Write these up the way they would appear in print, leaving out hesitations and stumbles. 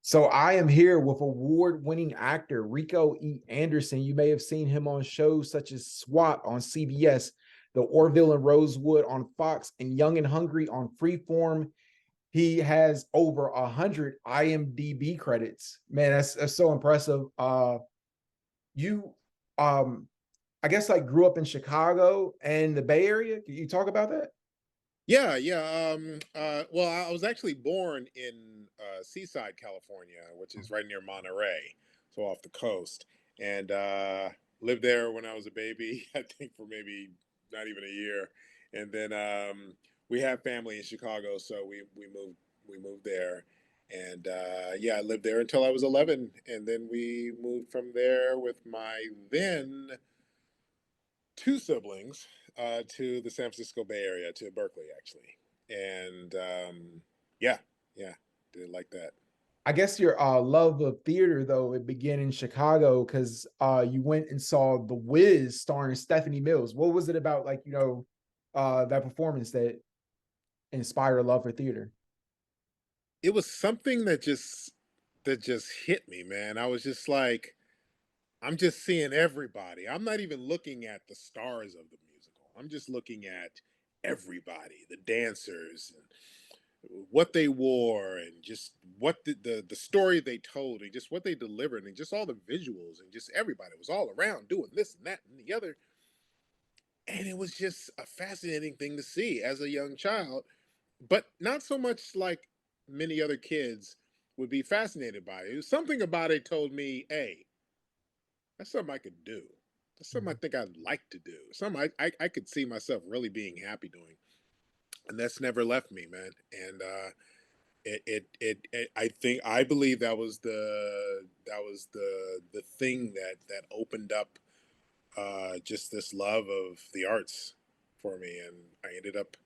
So I am here with award-winning actor Rico Anderson. You may have seen him on shows such as SWAT on CBS, The Orville and Rosewood on Fox, and Young and Hungry on Freeform. He has over 100 IMDb credits. Man, that's so impressive. You, um, I guess like grew up in Chicago and the Bay Area. Can you talk about that? Yeah, yeah. Well, I was actually born in Seaside, California, which is right near Monterey, so off the coast, and lived there when I was a baby. I think for maybe not even a year, and then we have family in Chicago, so we moved there, and yeah, I lived there until I was 11, and then we moved from there with my then two siblings to the San Francisco Bay Area, to Berkeley, actually. And yeah, yeah, did like that. I guess your love of theater though it began in Chicago because you went and saw The Whiz starring Stephanie Mills. What was it about that performance that inspired a love for theater? It was something that just hit me, man. I was just like, I'm just seeing everybody. I'm not even looking at the stars of the musical. I'm just looking at everybody, the dancers, and what they wore, and just what the story they told, and just what they delivered, and just all the visuals, and just everybody was all around doing this and that and the other. And it was just a fascinating thing to see as a young child, but not so much like many other kids would be fascinated by it. It was something about it told me, hey, that's something I could do. That's something I think I'd like to do. Something I could see myself really being happy doing. And that's never left me, man. And I think, I believe that was the thing that opened up just this love of the arts for me, and I ended up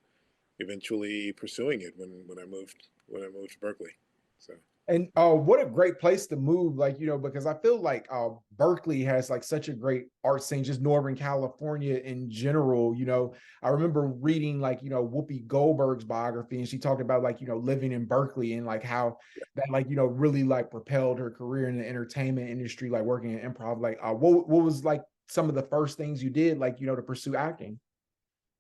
eventually pursuing it when I moved to Berkeley. So And what a great place to move, because I feel like Berkeley has like such a great art scene, just Northern California in general. I remember reading Whoopi Goldberg's biography, and she talked about living in Berkeley and like how that really like propelled her career in the entertainment industry, like working in improv. What was like some of the first things you did, to pursue acting?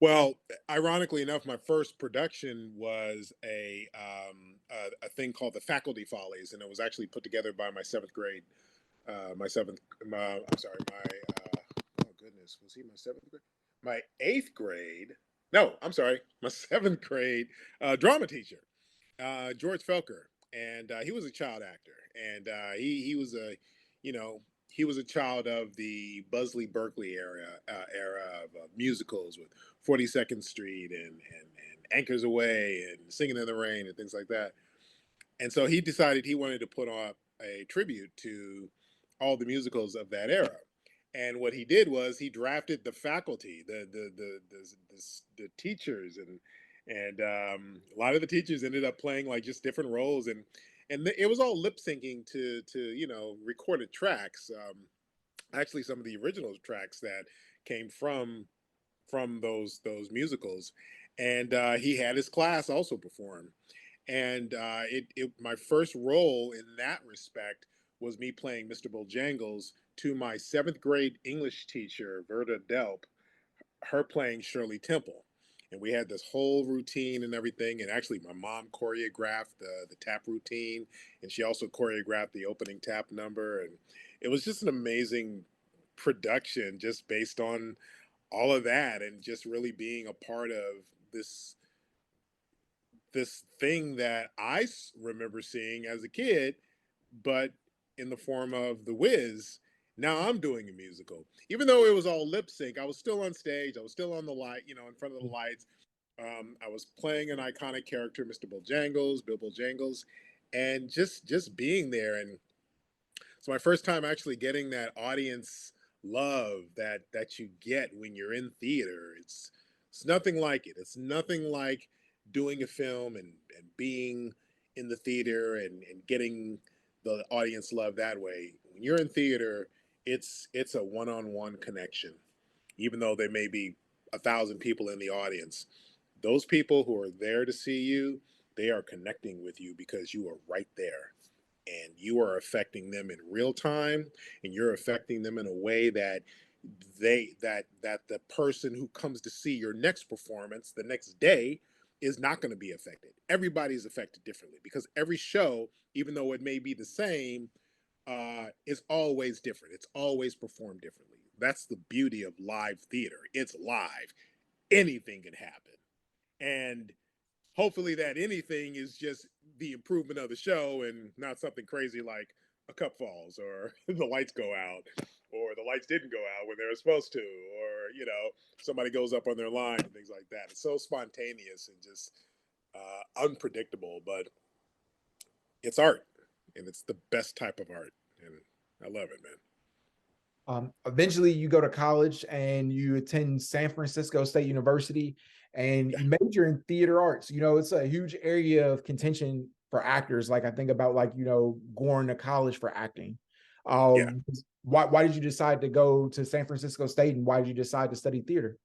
well, ironically enough, my first production was a thing called the Faculty Follies, and it was actually put together by my seventh grade. My seventh, I'm sorry, oh goodness, was he my seventh grade? My eighth grade. No, I'm sorry, my seventh grade drama teacher, George Felker, and he was a child actor, and he was a, you know, he was a child of the Buzzley Berkeley era of musicals with 42nd Street and Anchors Away and Singing in the Rain and things like that. And so he decided he wanted to put on a tribute to all the musicals of that era. And what he did was he drafted the faculty, the teachers, and a lot of the teachers ended up playing like just different roles, and it was all lip syncing to recorded tracks. Actually, some of the original tracks that came from those musicals, and he had his class also perform. And my first role in that respect was me playing Mr. Bojangles to my seventh grade English teacher, Verda Delp, her playing Shirley Temple. And we had this whole routine and everything. And actually, my mom choreographed the tap routine, and she also choreographed the opening tap number. And it was just an amazing production, just based on all of that, and just really being a part of this thing that remember seeing as a kid, but in the form of the Whiz. Now I'm doing a musical. Even though it was all lip sync, I was still on stage. I was still on the light, in front of the lights. I was playing an iconic character, Mr. Bojangles, Bill Bojangles, and just being there. And it's my first time actually getting that audience love that you get when you're in theater. It's nothing like it. It's nothing like doing a film and being in the theater and getting the audience love that way. When you're in theater, it's a one-on-one connection. Even though there may be 1,000 people in the audience, those people who are there to see you, they are connecting with you because you are right there, and you are affecting them in real time, and you're affecting them in a way that the person who comes to see your next performance the next day is not going to be affected. Everybody's affected differently because every show, even though it may be the same, is always different. It's always performed differently. That's the beauty of live theater. It's live. Anything can happen. And hopefully that anything is just the improvement of the show and not something crazy like a cup falls or the lights go out or the lights didn't go out when they were supposed to, or somebody goes up on their line and things like that. It's so spontaneous and just unpredictable, but it's art, and it's the best type of art, and I love it, man. Eventually you go to college and you attend San Francisco State University and Yeah, you major in theater arts. It's a huge area of contention for actors. Like I think about going to college for acting. yeah. Why did you decide to go to San Francisco State and why did you decide to study theater?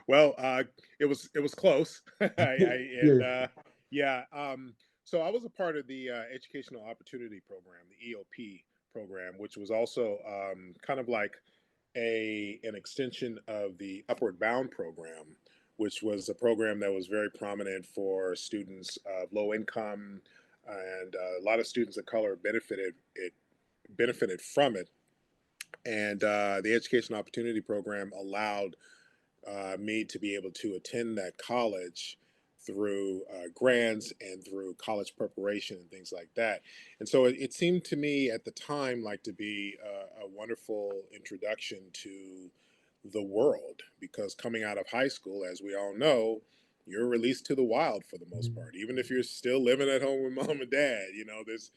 Well, it was close. And Yeah. yeah. So I was a part of the Educational Opportunity Program, the EOP program, which was also kind of like an extension of the Upward Bound program, which was a program that was very prominent for students of low income, and a lot of students of color benefited from it. And the Education Opportunity Program allowed me to be able to attend that college through grants and through college preparation and things like that. And so it seemed to me at the time like to be a wonderful introduction to the world, because coming out of high school, as we all know, you're released to the wild for the most Mhm. part. Even if you're still living at home with mom and dad, there's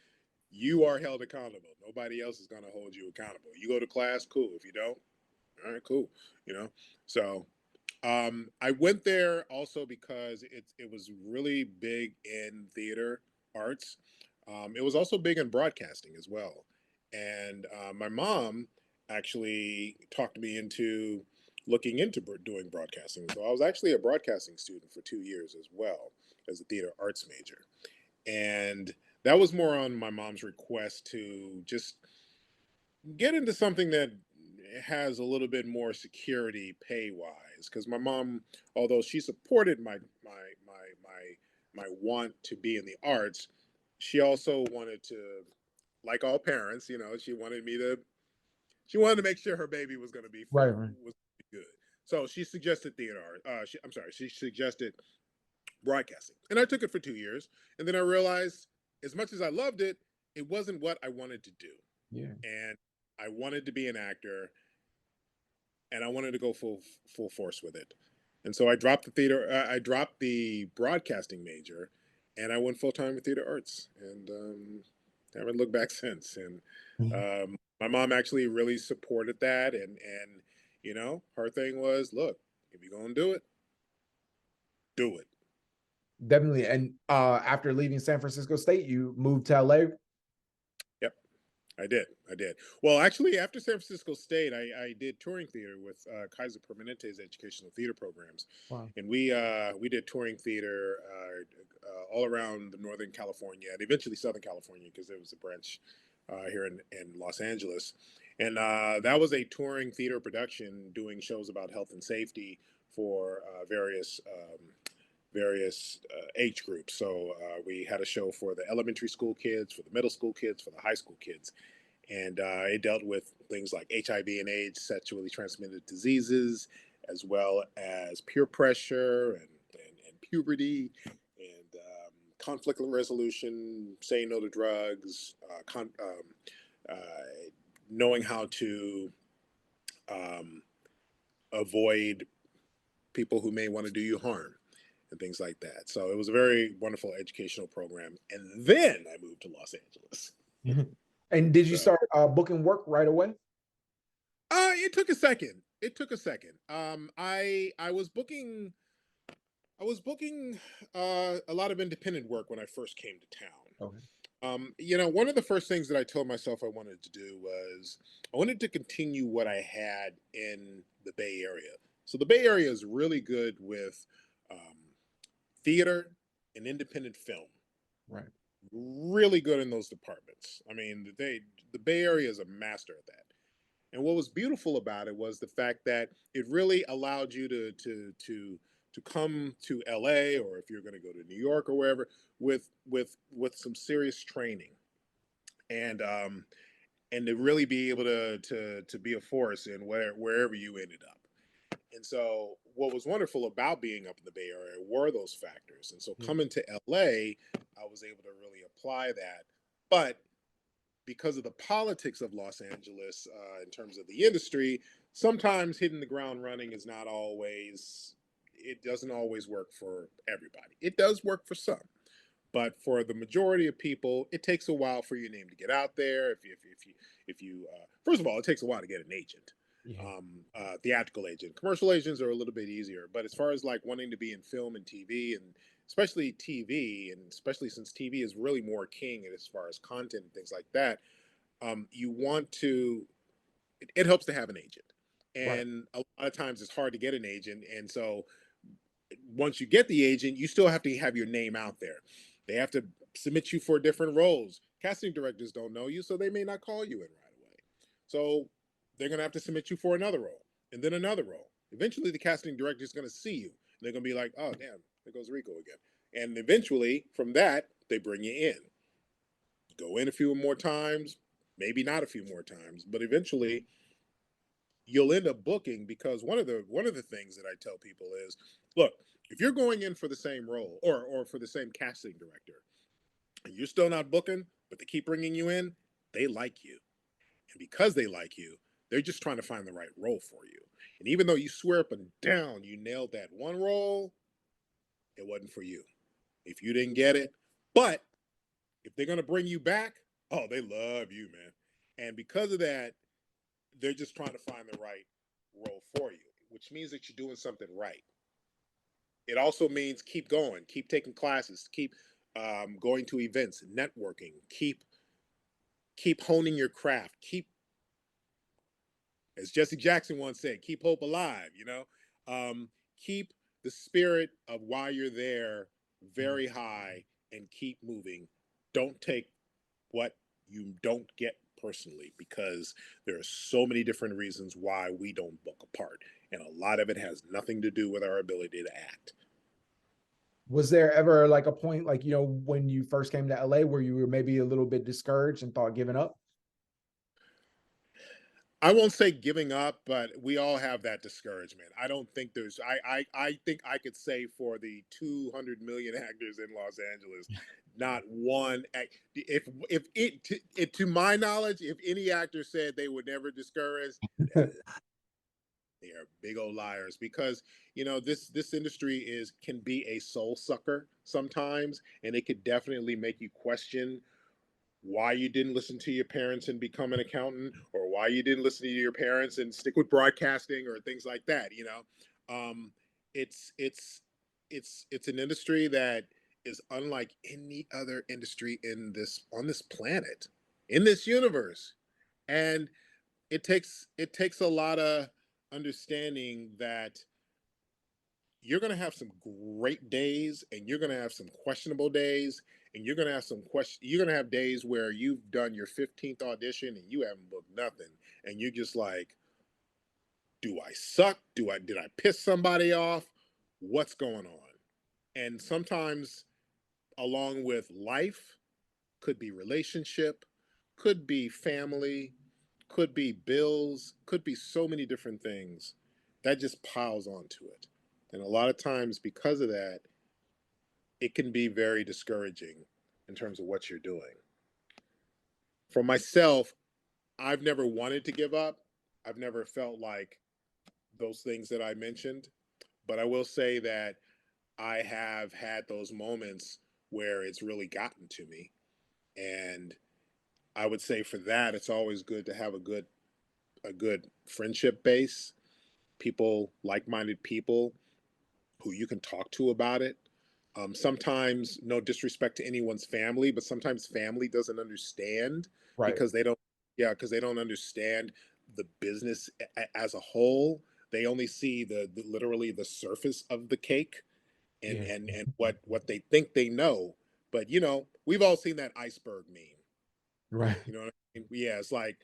you are held accountable. Nobody else is going to hold you accountable. You go to class, cool. If you don't, all right, cool. You know, so I went there also because it was really big in theater arts. It was also big in broadcasting as well, and my mom actually talked me into looking into doing broadcasting. So I was actually a broadcasting student for 2 years as well as a theater arts major, and that was more on my mom's request to just get into something that has a little bit more security pay wise, because my mom, although she supported my want to be in the arts, she also wanted to, like all parents, she wanted to make sure her baby was going to be Right, right. was good. So she suggested theater art. I'm sorry, she suggested broadcasting, and I took it for 2 years, and then I realized, as much as I loved it, it wasn't what I wanted to do, Yeah. and I wanted to be an actor, and I wanted to go full force with it. And so I dropped the theater. I dropped the broadcasting major, and I went full time with theater arts, and haven't looked back since. And Mhm. my mom actually really supported that, and her thing was, look, if you're gonna do it. Definitely. And after leaving San Francisco State, you moved to LA. Yep. I did. I did. Well, actually, after San Francisco State, I did touring theater with Kaiser Permanente's educational theater programs, Wow. and we did touring theater all around the Northern California and eventually Southern California, because there was a branch here in Los Angeles, and that was a touring theater production doing shows about health and safety for various age groups. So we had a show for the elementary school kids, for the middle school kids, for the high school kids, and it dealt with things like HIV and AIDS, sexually transmitted diseases, as well as peer pressure and puberty, and conflict resolution, saying no to drugs, uh, knowing how to um, avoid people who may want to do you harm, and things like that. So it was a very wonderful educational program. And then I moved to Los Angeles. Mhm. And did you So start booking work right away? it took a second. It took a second. I was booking a lot of independent work when I first came to town. Okay. One of the first things that I told myself I wanted to do was I wanted to continue what I had in the Bay Area. So the Bay Area is really good with um, theater and independent film. Right. really good in those departments. I mean, the Bay Area is a master at that. And what was beautiful about it was the fact that it really allowed you to come to LA, or if you're going to go to New York or wherever, with some serious training, and to really be able to be a force in wherever you ended up. And so, what was wonderful about being up in the Bay Area were those factors. And so, Yeah. coming to LA, I was able to really apply that. But because of the politics of Los Angeles, in terms of the industry, sometimes hitting the ground running is not always, it doesn't always work for everybody. It does work for some. But for the majority of people, it takes a while for your name to get out there. If you first of all, it takes a while to get an agent, Yeah. theatrical agent. Commercial agents are a little bit easier. But as far as like wanting to be in film and TV, and especially TV, and especially since TV is really more king as far as content and things like that, you want to. It helps to have an agent, Right. and a lot of times it's hard to get an agent, and so once you get the agent, you still have to have your name out there. They have to submit you for different roles. Casting directors don't know you, so they may not call you in right away. So they're going to have to submit you for another role, and then another role. Eventually, the casting director is going to see you. And they're going to be like, oh, damn, there goes Rico again. And eventually, from that, they bring you in. Go in a few more times, maybe not a few more times, but eventually you'll end up booking, because one of the things that I tell people is, look, if you're going in for the same role, or for the same casting director, and you're still not booking, but they keep bringing you in, they like you. And because they like you, they're just trying to find the right role for you. And even though you swear up and down you nailed that one role, it wasn't for you. If you didn't get it, but if they're going to bring you back, oh, they love you, man. And because of that, they're just trying to find the right role for you, which means that you're doing something right. It also means keep going, keep taking classes, keep going to events, networking, keep honing your craft, keep, as Jesse Jackson once said, keep hope alive. Keep the spirit of why you're there Mhm. very high, and keep moving. Don't take what you don't get personally, because there are so many different reasons why we don't book a part, and a lot of it has nothing to do with our ability to act. Was there ever like a point, like, when you first came to LA, where you were maybe a little bit discouraged and thought giving up? I won't say giving up, but we all have that discouragement. I don't think there's. I think I could say for the 200 million actors in Los Angeles, not one. If to my knowledge, if any actor said they were never discouraged, they are big old liars, because this industry can be a soul sucker sometimes, and it could definitely make you question why you didn't listen to your parents and become an accountant, or why you didn't listen to your parents and stick with broadcasting, or things like that. Um, it's an industry that is unlike any other industry on this planet, in this universe, and it takes a lot of understanding that you're going to have some great days, and you're going to have some questionable days, and you're going to have days where you've done your 15th audition and you haven't booked nothing, and you're just like, do I suck? Did I piss somebody off? What's going on? And sometimes, along with life, could be relationship, could be family, could be bills, could be so many different things that just piles onto it. And a lot of times, because of that, it can be very discouraging in terms of what you're doing. For myself, I've never wanted to give up. I've never felt like those things that I mentioned. But I will say that I have had those moments where it's really gotten to me. And I would say for that, it's always good to have a good friendship base, people, like-minded people who you can talk to about it. Sometimes, no disrespect to anyone's family, but sometimes family doesn't understand, Right. because they don't, yeah, because they don't understand the business as a whole. They only see literally the surface of the cake, and Yeah. and what they think they know. But we've all seen that iceberg meme. Right. You know what I mean? Yeah, it's like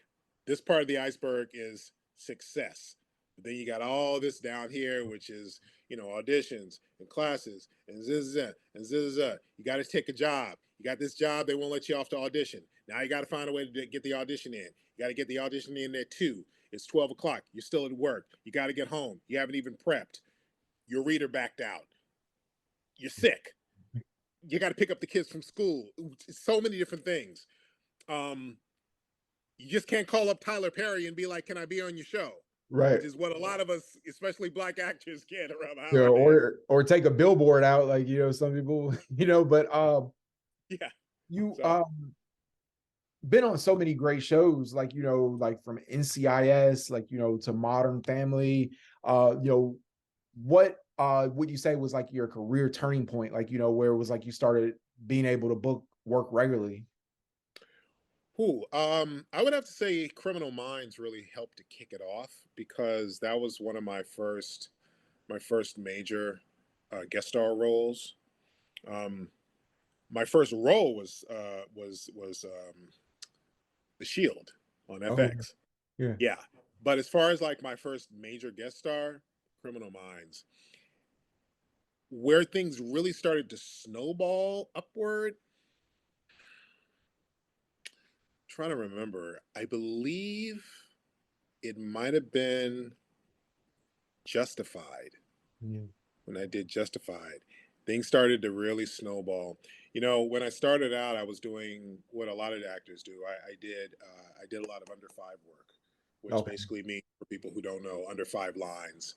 this part of the iceberg is success. But then you got all this down here, which is, auditions and classes and zizza and zizza. You got to take a job. You got this job, they won't let you off the audition. Now you got to find a way to get the audition in. You got to get the audition in at 2. It's 12 o'clock. You're still at work. You got to get home. You haven't even prepped. Your reader backed out. You're sick. You got to pick up the kids from school. So many different things. You just can't call up Tyler Perry and be like, "Can I be on your show?" Right. Which is what a lot of us, especially black actors, get around the You know, holidays. or take a billboard out, like, some people, but Yeah. you So, been on so many great shows, like, like from NCIS, like, to Modern Family. What would you say was like your career turning point, like, where it was like you started being able to book work regularly? I would have to say Criminal Minds really helped to kick it off because that was one of my first major guest star roles. Um, my first role was The Shield on Oh, FX. yeah. Yeah, but as far as like my first major guest star, Criminal Minds, where things really started to snowball upward. Trying to remember, I believe it might have been Justified. Yeah. When I did Justified, things started to really snowball. When I started out, I was doing what a lot of actors do. I did a lot of under 5 work, which Okay. basically means, for people who don't know, under 5 lines,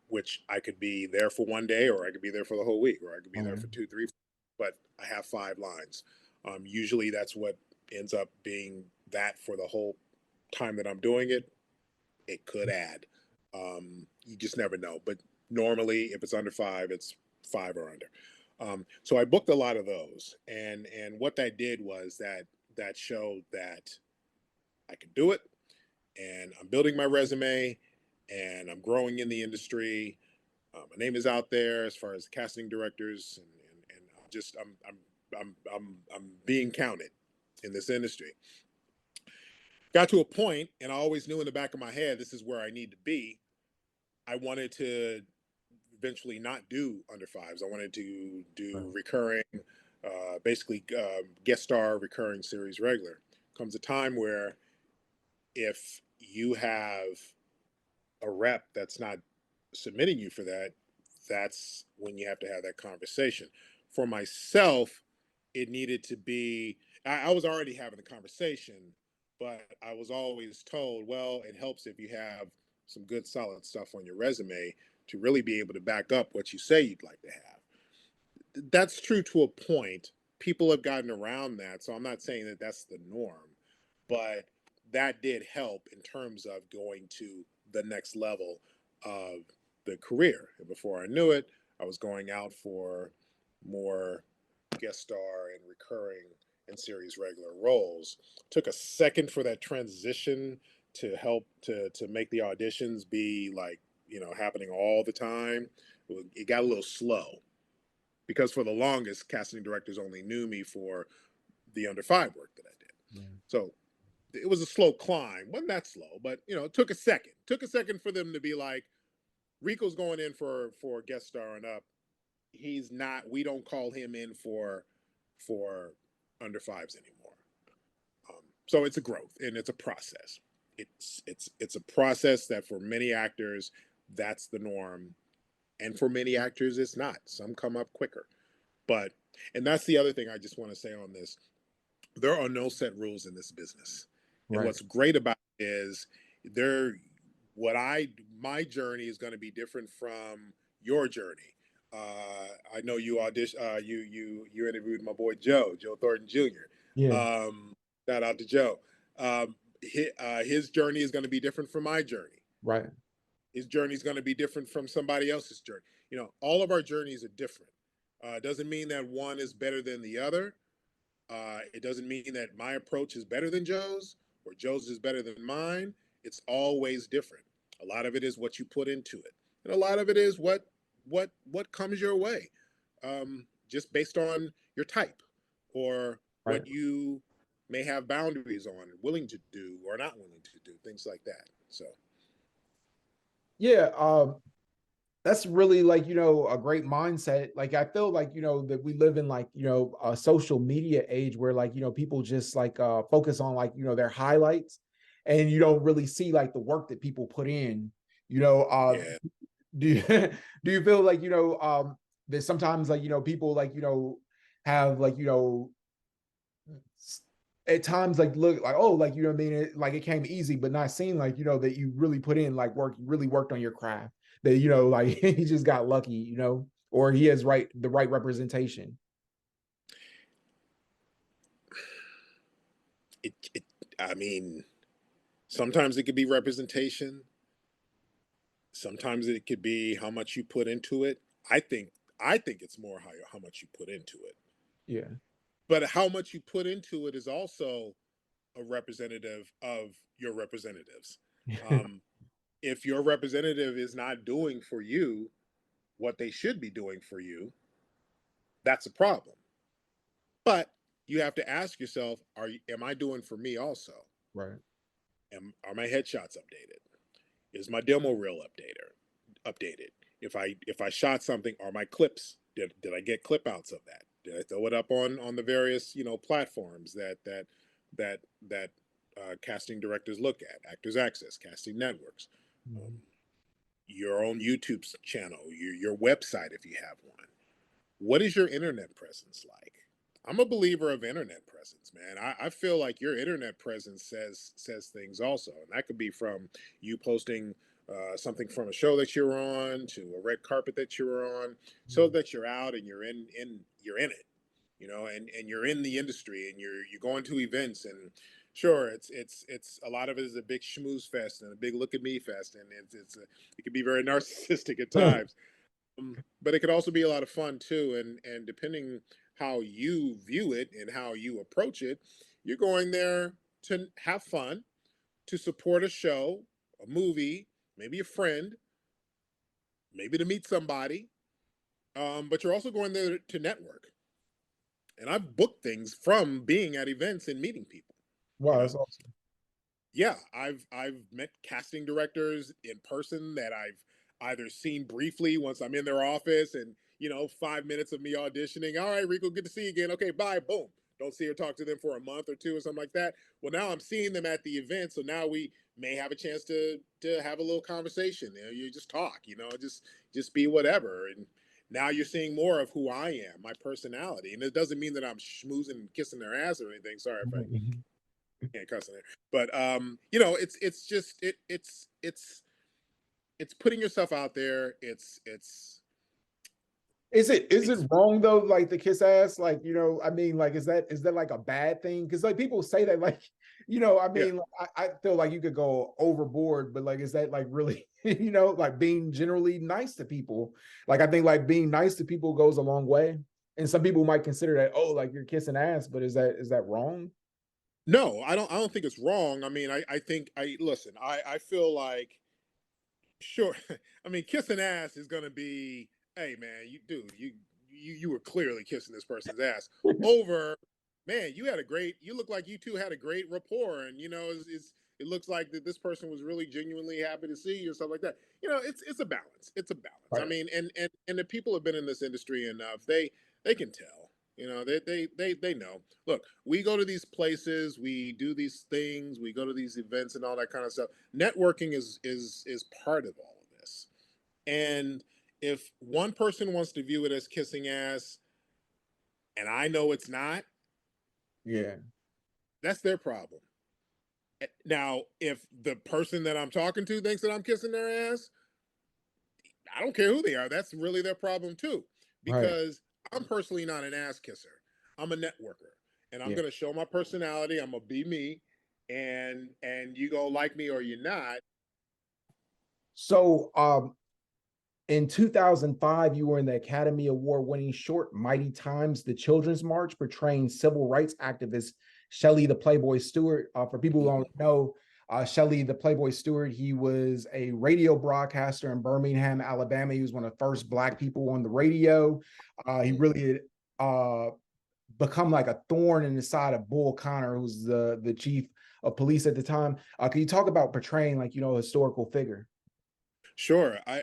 which I could be there for one day, or I could be there for the whole week, or I could be All there right. for 2, 3. But I have 5 lines. Usually, that's what ends up being that for the whole time that I'm doing it. It could add. You just never know. But normally, if it's under 5, it's 5 or under. So I booked a lot of those, and what that did was that showed that I could do it, and I'm building my resume, and I'm growing in the industry. My name is out there as far as casting directors, and I'm being counted in this industry. Got to a point, and I always knew in the back of my head, this is where I need to be. I wanted to eventually not do under 5s. I wanted to do recurring, basically guest star, recurring series regular. Comes a time where if you have a rep that's not submitting you for that, that's when you have to have that conversation. For myself, it needed to be, I was already having the conversation, but I was always told, well, it helps if you have some good solid stuff on your resume to really be able to back up what you say you'd like to have. That's true to a point. People have gotten around that, so I'm not saying that that's the norm, but that did help in terms of going to the next level of the career. And before I knew it, I was going out for more guest star and recurring and series regular roles. Took a second for that transition to help to make the auditions be like, happening all the time. It got a little slow because for the longest, casting directors only knew me for the under 5 work that I did. Yeah. So it was a slow climb. Wasn't that slow, but it took a second. Took a second for them to be like, Rico's going in for guest star and up. He's not. We don't call him in for under 5s anymore. So it's a growth and it's a process. It's a process that for many actors that's the norm, and for many actors it's not. Some come up quicker, but and that's the other thing I just want to say on this. There are no set rules in this business, and Right. what's great about it is there. What I my journey is going to be different from your journey. I know you audition. You interviewed my boy Joe Thornton Jr. Yeah. Shout out to Joe. His journey is going to be different from my journey. Right. His journey is going to be different from somebody else's journey. All of our journeys are different. It doesn't mean that one is better than the other. It doesn't mean that my approach is better than Joe's or Joe's is better than mine. It's always different. A lot of it is what you put into it, and a lot of it is what comes your way, just based on your type or Right. what you may have boundaries on and willing to do or not willing to do, things like that. So Yeah. That's really like, a great mindset. Like, I feel like, that we live in like, a social media age where like, people just like focus on like, their highlights, and you don't really see like the work that people put in. You know, yeah, do you do you feel like, that sometimes like, people like, have like, at times like look like, oh, like, what I mean, like it came easy, but not seeing like, that you really put in like work, you really worked on your craft, that, like he just got lucky, or he has the right representation. it I mean, sometimes it could be representation, sometimes it could be how much you put into it. I think it's more how much you put into it. Yeah. But how much you put into it is also a representative of your representatives. Um, if your representative is not doing for you what they should be doing for you, that's a problem. But you have to ask yourself, am I doing for me also? Right. Are my headshots updated? Is my demo reel updated? If I shot something, are my clips, did I get clip outs of that? Did I throw it up on the various platforms that casting directors look at, Actors Access, casting networks, um, Mhm. your own YouTube channel, your website if you have one. What is your internet presence like? I'm a believer of internet presence, man. I feel like your internet presence says things also, and that could be from you posting something from a show that you're on to a red carpet that you're on, so that you're out and you're in it, and you're in the industry and you're going to events. And sure, it's a lot of it is a big schmooze fest and a big look at me fest, and it can be very narcissistic at times, but it could also be a lot of fun too. And depending how you view it and how you approach it, you're going there to have fun, to support a show, a movie, maybe a friend, maybe to meet somebody. But you're also going there to network. And I've booked things from being at events and meeting people. You Wow, that's know, awesome. yeah, I've met casting directors in person that I've either seen briefly once I'm in their office, and 5 minutes of me auditioning. All right, Rico, good to see you again. Okay, bye. Boom. Don't see or talk to them for a month or two or something like that. Well, now I'm seeing them at the event, so now we may have a chance to have a little conversation. You just talk. Just be whatever. And now you're seeing more of who I am, my personality, and it doesn't mean that I'm schmoozing and kissing their ass or anything. Sorry if I Mhm. can't cuss in there, but it's just it's putting yourself out there. Is it It's wrong though, like the kiss ass? Like, I mean, like, is that like a bad thing? Because like people say that, like, I Yeah. mean, like, I feel like you could go overboard, but like, is that like really, like being generally nice to people? Like, I think like being nice to people goes a long way. And some people might consider that, oh, like you're kissing ass, but is that wrong? No, I don't think it's wrong. I mean, I think I listen. I feel like, sure. I mean, kissing ass is gonna be, hey man, you were clearly kissing this person's ass over. Man, you look like you two had a great rapport, and it looks like that this person was really genuinely happy to see you and stuff like that. It's a balance. It's a balance. I Right. mean, and the people have been in this industry enough. They can tell. They know. Look, we go to these places, we do these things, we go to these events and all that kind of stuff. Networking is part of all of this. And if one person wants to view it as kissing ass, and I know it's not, Yeah. that's their problem. Now, if the person that I'm talking to thinks that I'm kissing their ass, I don't care who they are. That's really their problem too, Right. because I'm personally not an ass kisser. I'm a networker, and I'm Yeah. gonna show my personality. I'm gonna be me, and you gonna like me or you're not. So, in 2005, you were in the Academy Award winning short Mighty Times, the Children's March, portraying civil rights activist Shelley the Playboy Stewart. For people who don't Mhm. know, Shelley the Playboy Stewart, he was a radio broadcaster in Birmingham, Alabama. He was one of the first Black people on the radio. He really uh, become like a thorn in the side of Bull Connor, who's the chief of police at the time. Can you talk about portraying like a historical figure? Sure. I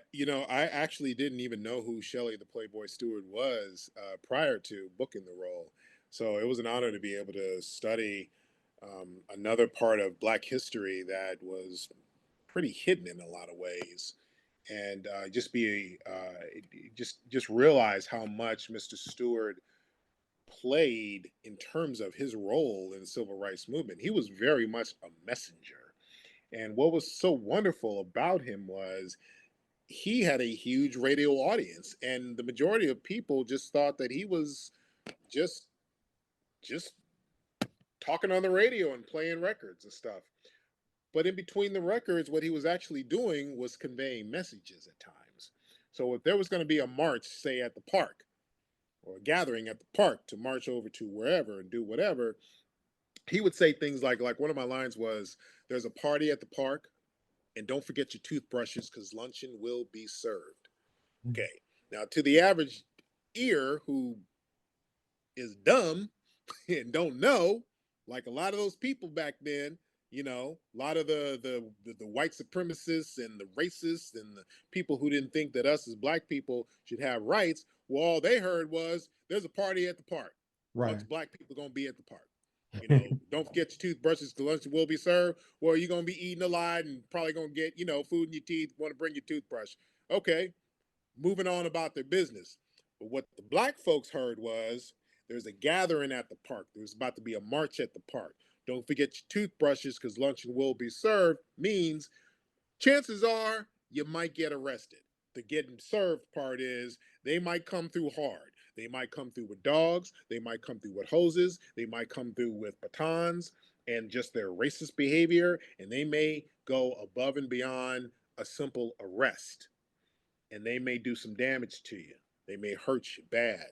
actually didn't even know who Shelley the Playboy Stewart was prior to booking the role. So it was an honor to be able to study another part of Black history that was pretty hidden in a lot of ways, and just realize how much Mr. Stewart played in terms of his role in the civil rights movement. He was very much a messenger. And what was so wonderful about him was he had a huge radio audience, and the majority of people just thought that he was just just talking on the radio and playing records and stuff. But in between the records, what he was actually doing was conveying messages at times. So if there was going to be a march, say at the park, or a gathering at the park to march over to wherever and do whatever, he would say things like one of my lines was, "There's a party at the park, and don't forget your toothbrushes because luncheon will be served." Okay. Now, to the average ear who is dumb and don't know, like a lot of those people back then, a lot of the white supremacists and the racists and the people who didn't think that us as black people should have rights, well, all they heard was there's a party at the park. A bunch Right. of black people gonna be at the park. Don't forget your toothbrushes because lunch will be served. Well, you're gonna be eating a lot and probably gonna get, food in your teeth, want to bring your toothbrush. Okay, moving on about their business. But what the black folks heard was there's a gathering at the park. There's about to be a march at the park. Don't forget your toothbrushes because luncheon will be served means chances are you might get arrested. The getting served part is they might come through hard. They might come through with dogs. They might come through with hoses. They might come through with batons and just their racist behavior. And they may go above and beyond a simple arrest, and they may do some damage to you. They may hurt you bad.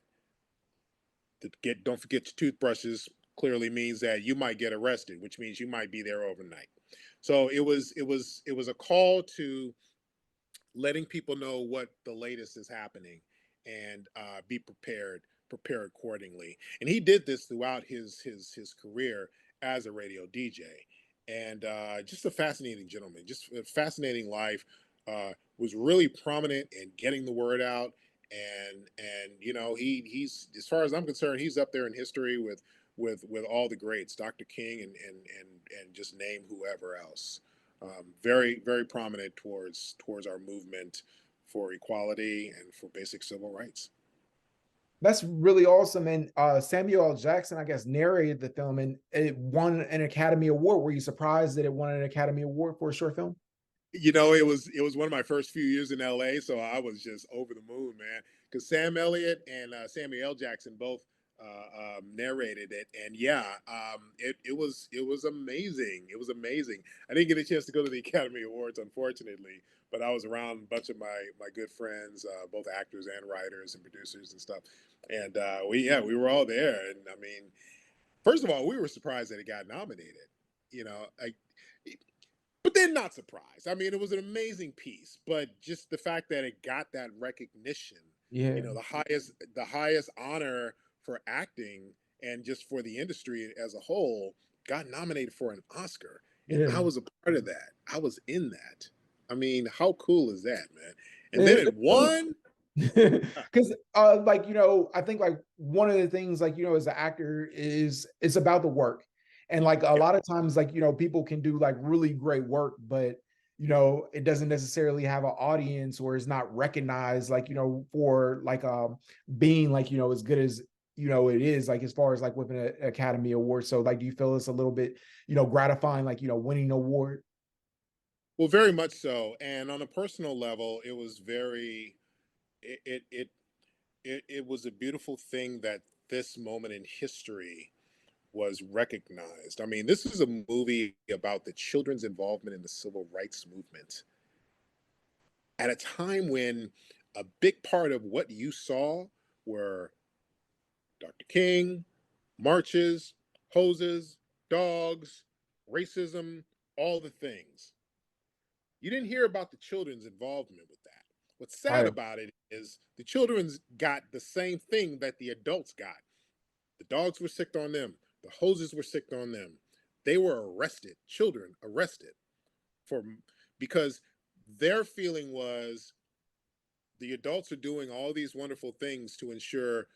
Don't forget your toothbrushes clearly means that you might get arrested, which means you might be there overnight. So it was a call to letting people know what the latest is happening, and be prepare accordingly. And he did this throughout his career as a radio DJ, and just a fascinating gentleman, just a fascinating life. Was really prominent in getting the word out, and he's, as far as I'm concerned, he's up there in history with all the greats, Dr. King, and just name whoever else. Very very prominent towards our movement for equality and for basic civil rights. That's really awesome. And Samuel L. Jackson, I guess, narrated the film, and it won an Academy Award. Were you surprised that it won an Academy Award for a short film? It was one of my first few years in LA, so I was just over the moon, man. Because Sam Elliott and Samuel L. Jackson both narrated it, and yeah, it was amazing. It was amazing. I didn't get a chance to go to the Academy Awards, unfortunately, but I was around a bunch of my good friends, both actors and writers and producers and stuff, and we were all there. And I mean, first of all, we were surprised that it got nominated. You know, I, but then not surprised. I mean, it was an amazing piece, but just the fact that it got that recognition, Yeah. the highest honor for acting and just for the industry as a whole, got nominated for an Oscar, and I Yeah. was a part of that. I was in that. I mean, how cool is that, man? And then It, it won. because like I think like one of the things like as an actor is it's about the work, and like a Yep. lot of times like people can do like really great work, but it doesn't necessarily have an audience, or is not recognized like for like being like as good as it is, like as far as like with an Academy Award. So like do you feel it's a little bit gratifying, like winning an award? Well, very much so. And on a personal level, it was very it it it it was a beautiful thing that this moment in history was recognized. I mean, this is a movie about the children's involvement in the civil rights movement at a time when a big part of what you saw were Dr. King, marches, hoses, dogs, racism, all the things. You didn't hear about the children's involvement with that. What's sad Right. about it is the children's got the same thing that the adults got, The dogs were sicked on them. The hoses were sicked on them. They were arrested, children arrested for because their feeling was the adults are doing all these wonderful things to ensure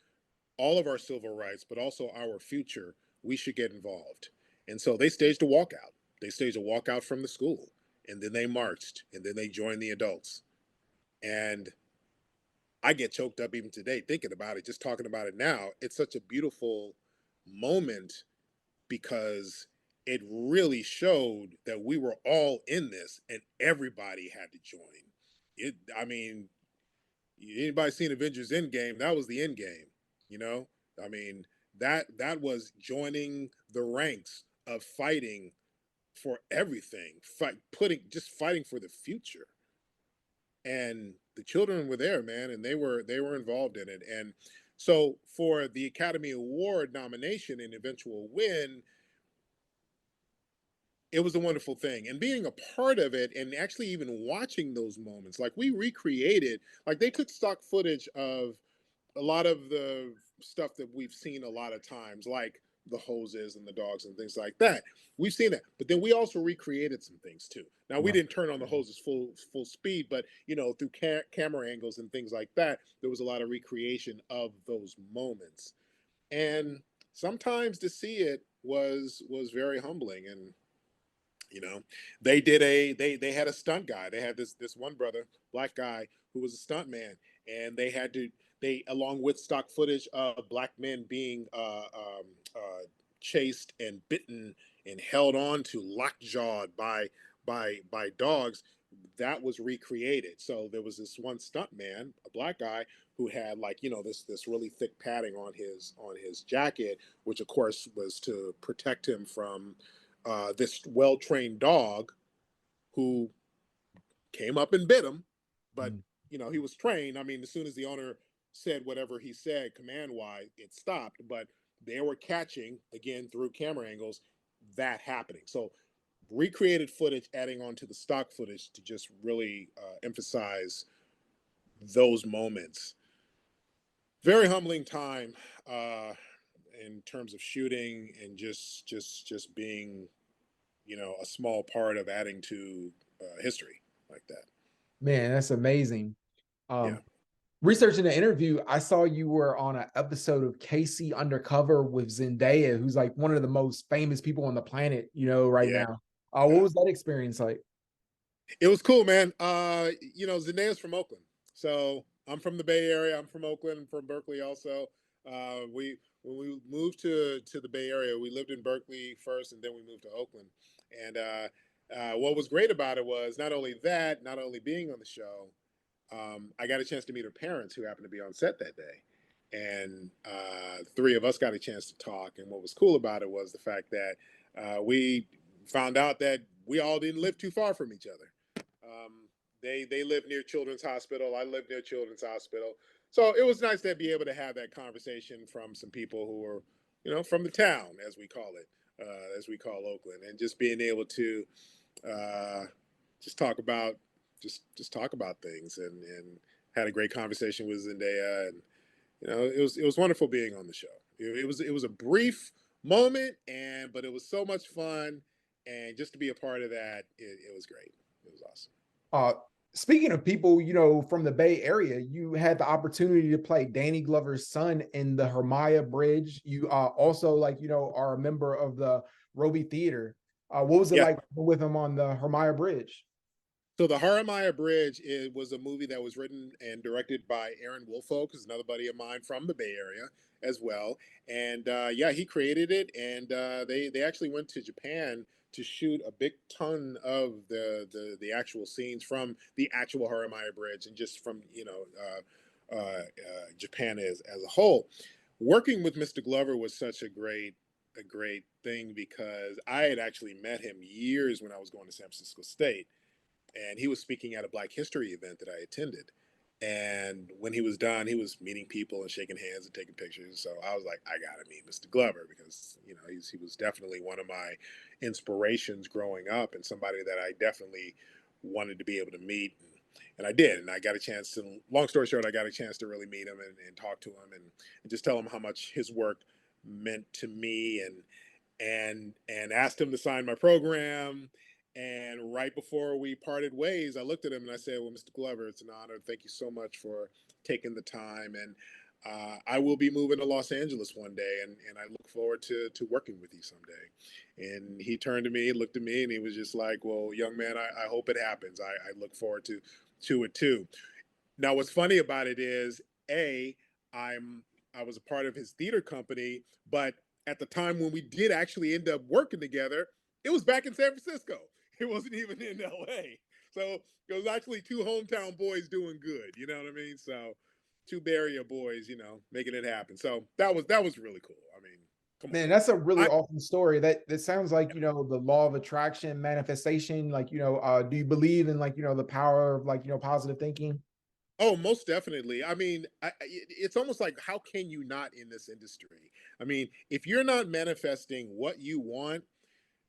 all of our civil rights, but also our future. We should get involved. And so they staged a walkout. They staged a walkout from the school, and then they marched, and then they joined the adults. And I get choked up even today thinking about it, just talking about it now. It's such a beautiful moment because it really showed that we were all in this and everybody had to join. I mean, anybody seen Avengers Endgame? That was the end game, you know? I mean, that was joining the ranks of fighting for everything, fighting for the future. And the children were there, man, and they were involved in it. And so for the Academy Award nomination and eventual win, it was a wonderful thing. And being a part of it and actually even watching those moments, like we recreated, like they took stock footage of a lot of the stuff that we've seen a lot of times, like the hoses and the dogs and things like that. We've seen that, but then we also recreated some things too. Now we Right. didn't turn on the hoses full speed, but through camera angles and things like that, there was a lot of recreation of those moments. And sometimes to see it was very humbling. And you know, they had a stunt guy. They had this one brother, black guy, who was a stunt man, and they along with stock footage of black men being chased and bitten and held on to lockjawed by dogs. That was recreated. So there was this one stunt man, a black guy, who had like this really thick padding on his jacket, which of course was to protect him from this well-trained dog who came up and bit him, but Mm. he was trained. I mean, as soon as the owner said whatever he said command-wise, it stopped. But they were catching again through camera angles that happening. So recreated footage, adding on to the stock footage to just really emphasize those moments. Very humbling time in terms of shooting and just being a small part of adding to history like that. Man, that's amazing. Yeah, Um, Researching the interview, I saw you were on an episode of Casey Undercover with Zendaya, who's like one of the most famous people on the planet, right yeah, now. What yeah. was that experience like? It was cool, man. Zendaya's from Oakland, so I'm from the Bay Area. I'm from Oakland, from Berkeley, also. We When we moved to the Bay Area, we lived in Berkeley first, and then we moved to Oakland. And what was great about it was not only being on the show, I got a chance to meet her parents, who happened to be on set that day. And three of us got a chance to talk. And what was cool about it was the fact that we found out that we all didn't live too far from each other. They live near Children's Hospital. I live near Children's Hospital. So it was nice to be able to have that conversation from some people who are, from the town, as we call it, as we call Oakland, and just being able to uh, just talk about just talk about things, and had a great conversation with Zendaya. And it was wonderful being on the show. It was a brief moment, but it was so much fun, and just to be a part of that, it was great. It was awesome. Uh, Speaking of people, from the Bay Area, you had the opportunity to play Danny Glover's son in the Hermia Bridge. You also, are a member of the Roby Theater. What was it Yeah. like with him on the Hermia Bridge? So the Haramaya Bridge was a movie that was written and directed by Aaron Woolfolk, who's another buddy of mine from the Bay Area as well. And yeah, he created it, and they actually went to Japan to shoot a big ton of the actual scenes from the actual Haramaya Bridge, and just from Japan as a whole. Working with Mr. Glover was such a great thing, because I had actually met him years when I was going to San Francisco State, and he was speaking at a Black History event that I attended. And when he was done, he was meeting people and shaking hands and taking pictures. So I was like, I gotta meet Mr. Glover, because he was definitely one of my inspirations growing up, and somebody that I definitely wanted to be able to meet. And I did, and I got a chance to. Long story short, I got a chance to really meet him and talk to him, and just tell him how much his work meant to me, and asked him to sign my program. And right before we parted ways, I looked at him and I said, "Well, Mr. Glover, it's an honor. Thank you so much for taking the time. And I will be moving to Los Angeles one day, and I look forward to working with you someday." And he turned to me, looked at me, and he was just like, "Well, young man, I hope it happens. I look forward to it too." Now, what's funny about it is, a I'm I was a part of his theater company, but at the time when we did actually end up working together, it was back in San Francisco. It wasn't even in LA. So it was actually two hometown boys doing good. You know what I mean? So two Bay Area boys, making it happen. So that was really cool. I mean, come on. Man, that's a really I awesome story. That sounds like, the law of attraction, manifestation. Like, do you believe in, like, the power of, like, positive thinking? Oh, most definitely. I mean, it's almost like, how can you not in this industry? I mean, if you're not manifesting what you want,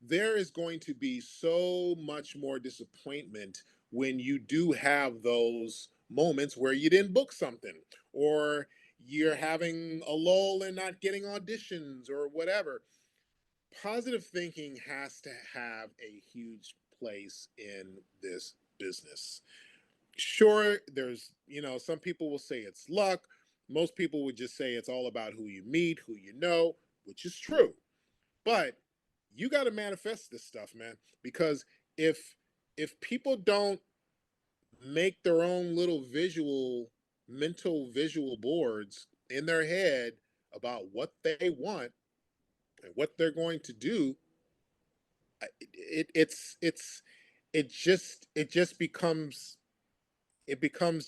there is going to be so much more disappointment when you do have those moments where you didn't book something, or you're having a lull and not getting auditions or whatever. Positive thinking has to have a huge place in this business. Sure, there's, some people will say it's luck. Most people would just say it's all about who you meet, who you know, which is true. But you got to manifest this stuff, man, because if people don't make their own little mental visual boards in their head about what they want and what they're going to do, it just becomes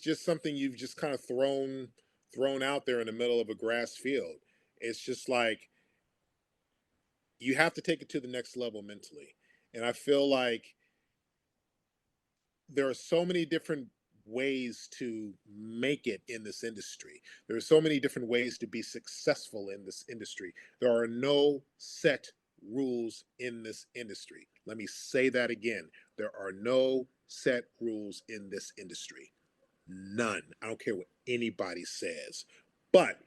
just something you've just kind of thrown out there in the middle of a grass field. It's just like, you have to take it to the next level mentally. And I feel like there are so many different ways to make it in this industry. There are so many different ways to be successful in this industry. There are no set rules in this industry. Let me say that again. There are no set rules in this industry. None. I don't care what anybody says. But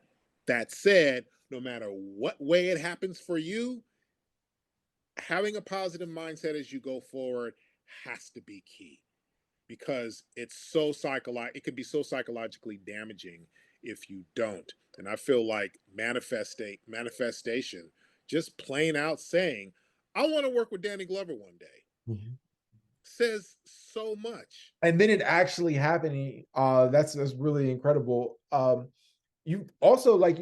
that said, no matter what way it happens for you, having a positive mindset as you go forward has to be key, because it can be so psychologically damaging if you don't. And I feel like manifestation, just plain out saying, "I want to work with Danny Glover one day," Mhm. says so much. And then it actually happening. That's really incredible. You also, like,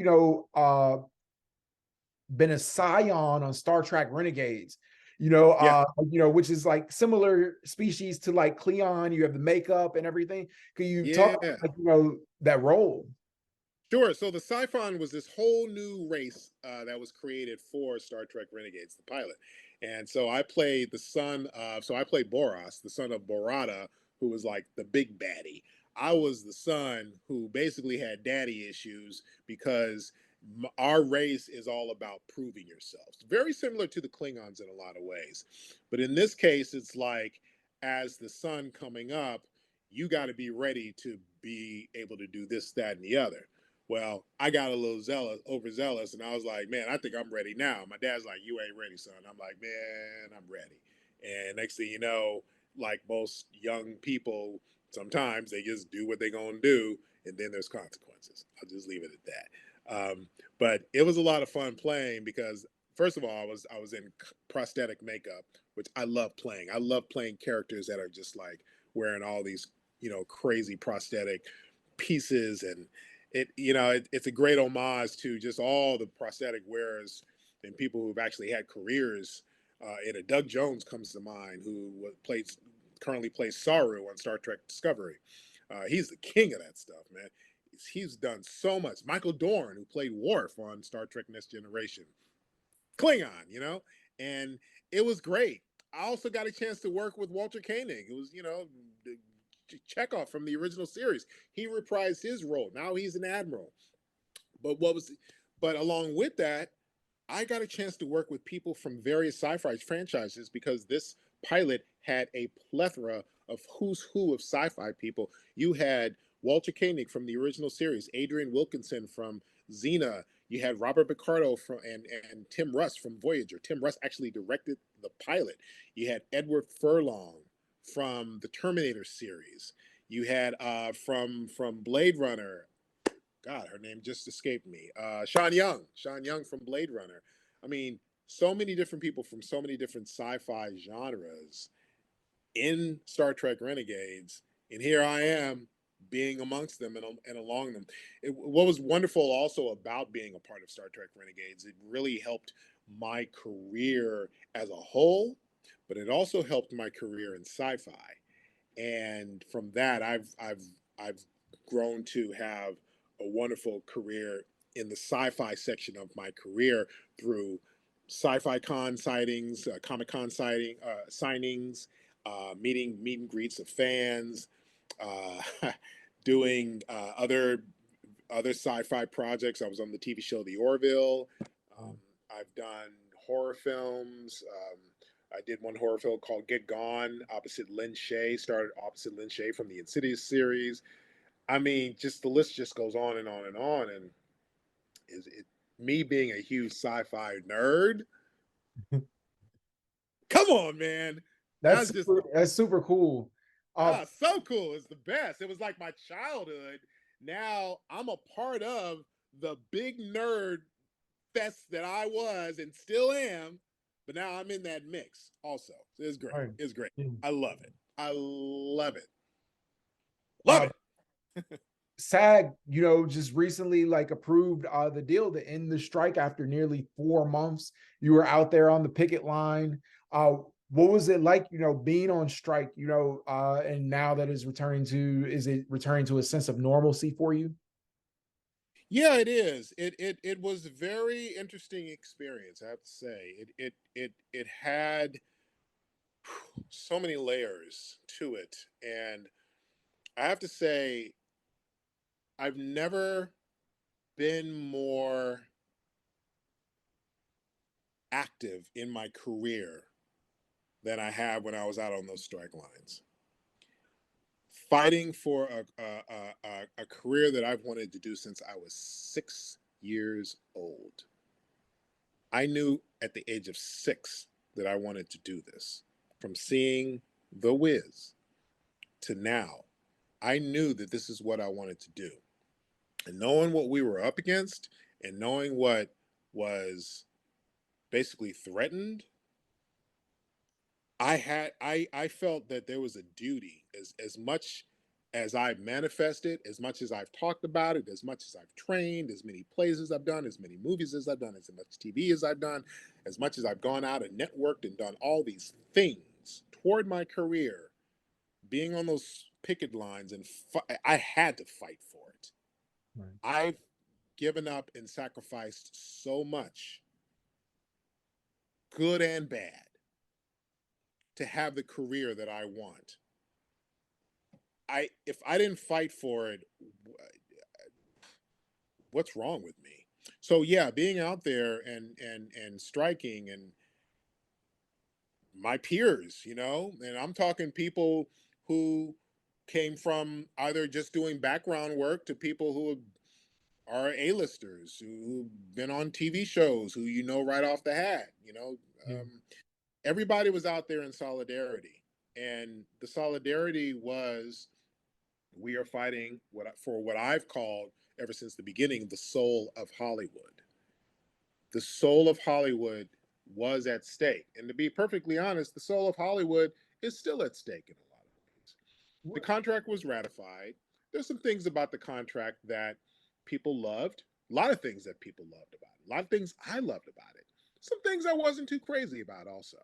been a scion on Star Trek Renegades, Yeah. which is like similar species to like Cleon. You have the makeup and everything. Can you talk Yeah. about, like, that role? Sure. So the Siphon was this whole new race that was created for Star Trek Renegades, the pilot. And so I played the son of, so I played Boros, the son of Borata, who was like the big baddie. I was the son who basically had daddy issues, because our race is all about proving yourselves. Very similar to the Klingons in a lot of ways. But in this case, it's like, as the son coming up, you got to be ready to be able to do this, that, and the other. Well, I got a little overzealous, and I was like, "Man, I think I'm ready now." My dad's like, "You ain't ready, son." I'm like, "Man, I'm ready." And next thing you know, like most young people, sometimes they just do what they're gonna do, and then there's consequences. I'll just leave it at that. But it was a lot of fun playing, because first of all, I was in prosthetic makeup, which I love playing. I love playing characters that are just like wearing all these, crazy prosthetic pieces, and it's a great homage to just all the prosthetic wearers and people who've actually had careers in it. Doug Jones comes to mind, who currently plays Saru on Star Trek Discovery. He's the king of that stuff, man. He's done so much. Michael Dorn, who played Worf on Star Trek Next Generation, Klingon, and it was great. I also got a chance to work with Walter Koenig. It was, Chekhov from the original series. He reprised his role. Now he's an admiral. But but along with that, I got a chance to work with people from various sci-fi franchises, because this pilot had a plethora of who's who of sci-fi people. You had Walter Koenig from the original series, Adrian Wilkinson from Xena. You had Robert Picardo from and Tim Russ from Voyager. Tim Russ actually directed the pilot. You had Edward Furlong from the Terminator series. You had from Blade Runner. God, her name just escaped me. Sean Young from Blade Runner. I mean, so many different people from so many different sci-fi genres in Star Trek Renegades, and here I am being amongst them and along them. What was wonderful also about being a part of Star Trek Renegades, it really helped my career as a whole, but it also helped my career in sci-fi. And from that, I've grown to have a wonderful career in the sci-fi section of my career through sci-fi con sightings, Comic Con signings, meet and greets of fans, doing other sci-fi projects. I was on the TV show The Orville. Um, I've done horror films. I did one horror film called Get Gone opposite Lin Shaye. Started opposite Lin Shaye from the Insidious series. I mean, just the list just goes on and on and on. And is it me being a huge sci-fi nerd? Come on, man. That's just That's super cool. so cool. It's the best. It was like my childhood. Now I'm a part of the big nerd fest that I was and still am, but now I'm in that mix also. It's great. Right. It's great. Mm. I love it. I love it. Love Uh, it. SAG, just recently like approved the deal to end the strike after nearly 4 months. You were out there on the picket line. What was it like, being on strike, and now that is it returning to a sense of normalcy for you? Yeah, it is. It was a very interesting experience, I have to say. It had so many layers to it. And I have to say, I've never been more active in my career than I have when I was out on those strike lines. Fighting for a career that I've wanted to do since I was 6 years old. I knew at the age of 6 that I wanted to do this. From seeing The Whiz to now, I knew that this is what I wanted to do. And knowing what we were up against and knowing what was basically threatened, I felt that there was a duty as much as I've manifested, as much as I've talked about it, as much as I've trained, as many plays as I've done, as many movies as I've done, as much TV as I've done, as much as I've gone out and networked and done all these things toward my career, being on those picket lines and I had to fight for it. Right. I've given up and sacrificed so much, good and bad, to have the career that I want. If I didn't fight for it, what's wrong with me? So yeah, being out there and striking and my peers, and I'm talking people who came from either just doing background work to people who are A-listers who've been on TV shows who right off the hat. Yeah. Everybody was out there in solidarity, and the solidarity was we are fighting for what I've called ever since the beginning the soul of Hollywood. The soul of Hollywood was at stake, and to be perfectly honest, the soul of Hollywood is still at stake in a lot of ways. The What? contract was ratified. There's some things about the contract that people loved. A lot of things that people loved about it. A lot of things I loved about it. Some things I wasn't too crazy about also.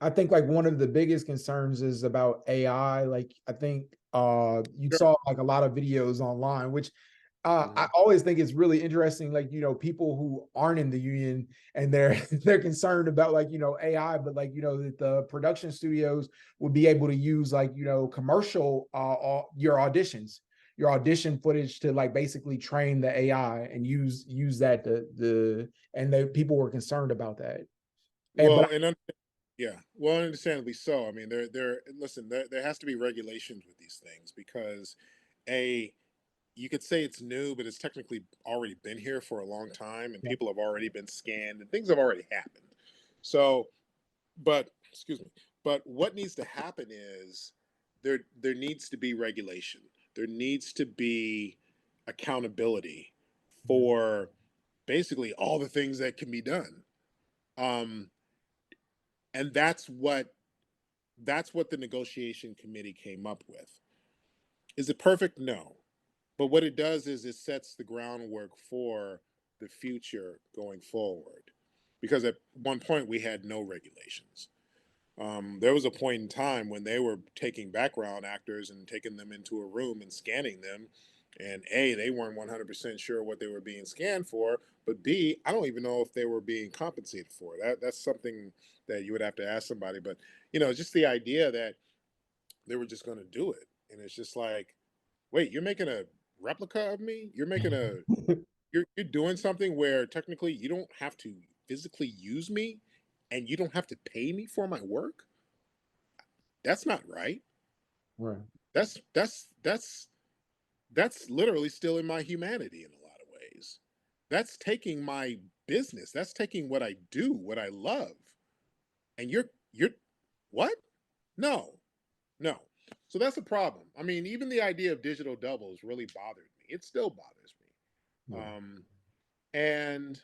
I think like one of the biggest concerns is about AI. Like I think you Sure. saw like a lot of videos online, which I Mhm. always think it's really interesting. Like people who aren't in the union and they're they're concerned about like AI, but like that the production studios would be able to use like commercial your auditions, your audition footage to like basically train the AI and use that the and the people were concerned about that. And but Well, yeah, well, understandably so. I mean, listen, there has to be regulations with these things because a you could say it's new, but it's technically already been here for a long time, and Yeah. people have already been scanned, and things have already happened. So, but excuse me, but what needs to happen is there needs to be regulation. There needs to be accountability Yeah. for basically all the things that can be done. Um, and that's what the negotiation committee came up with. Is it perfect? No. But what it does is it sets the groundwork for the future going forward. Because at one point we had no regulations. There was a point in time when they were taking background actors and taking them into a room and scanning them. And A, they weren't 100% sure what they were being scanned for. But B, I don't even know if they were being compensated for it. That's something that you would have to ask somebody. But, just the idea that they were just going to do it. And it's just like, wait, you're making a replica of me? You're doing something where technically you don't have to physically use me and you don't have to pay me for my work? That's not right. Right. That's literally stealing my humanity in a lot of ways. That's taking my business. That's taking what I do, what I love. And you're what? No. No. So that's a problem. I mean, even the idea of digital doubles really bothered me. It still bothers me. Yeah. And